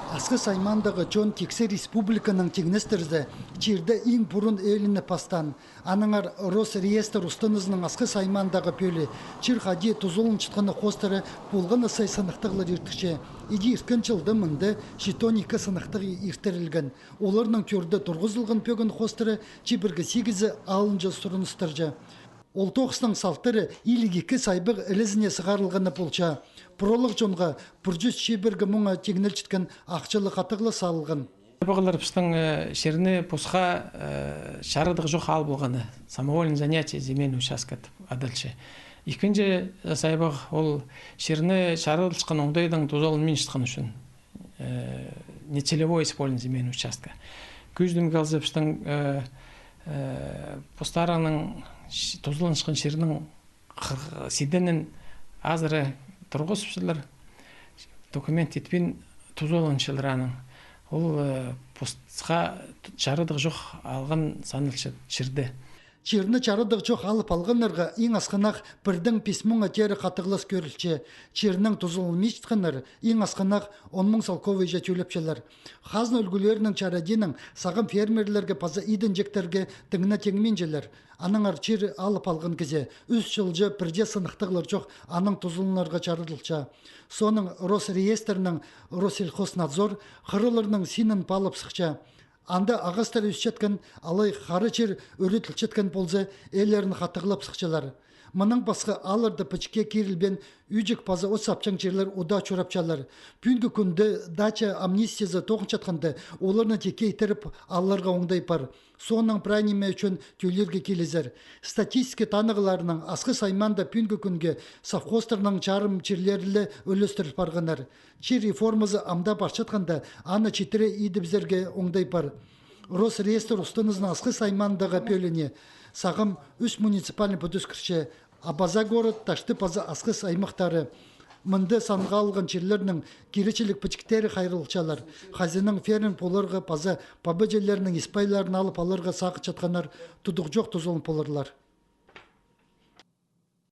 Асқы саймандағы Джон Тексе республиканың тегнестерді черді ең бұрын еліні пастан. Аныңар Росреестр ұстынызның асқы саймандағы пөлі чир хади тұзылын чытқаны қостары болғаны сай сынықтығылар ертікше. Иди иркен жылды мұнды жетоника сынықтығы ертірілген. Оларның көрді тұрғызылған пөгін қостары чебіргі 8-і алынжы сұрыныстыржы. Ол тоқыстың салттары илігекі сайбық ілізіне сығарылғаны болча. Пролог жонға бүржүз шебіргі мұңа тегінел чіткен ақчылы қатығылы салылған. Бұғылар біздің шеріне пұсқа шарыдық жоқ ал болғаны. Самовольный занятие земель участкат адалчы. Екінші сайбық ол шеріне шарыдылшқан оңдайдың тозалын мен шытқан үшін. Нецелевой использование земель участка. Күздің қалзы біздің пұстарының тозалын шыққан шерінің сиденін азыры тұрғысыпсылар документ етпен тузолыншылыраның. Ол постқа чарыдық жоқ алған санылшы шырды. Черні чарыдық жоқ алып алғанырға ең асқанақ бірдің писмуңа тері қатығылас көрілче. Чернің тұзылылмеш тұтқаныр ең асқанақ 10 мың салковый жәтеулепшелер. Қазын өлгілерінің чараденің сағым фермерлерге паза идін жектерге тіңіна теңменжелер. Аныңар чер алып алған кезе, 3 жылжы бірде сынықтығылар жоқ аның тұзылынарға чарыдылча. Соның Росреестрінің Россельхознадзор қырылырының синін палып сықча. Анда ағастар өсчеткен, алай қары чер өретілчеткен болзы, әлерін қатығылап сықчалар. Мұның басқа алырды пічке керілбен үйжік паза от сапчан жерлер ода чорапчалар. Пүнгі күнді дача амнистиязы тоғын чатқанды, оларны теке итеріп алларға оңдай пар. Соның прайниме үшін төйлерге келезер. Статистика танығыларының асқы сайманда пүнгі күнге совхозтарының чарым черлерлі өлістіріп барғанар. Чер реформазы амда барчатқанда аны читіре идібзерге оңдай пар. Росреестр ұстынызын асқы саймандағы пөліне сағым 3 муниципальный подыскірше, Абаза город, Ташты паза асқы саймақтары. Мұнды санға алған жерлерінің керечілік пічіктері қайрылчалар. Хазинның фермер поларға паза пабы жерлерінің испайларын алып алырға сақы чатқанар тұдық жоқ тұзылын полырлар.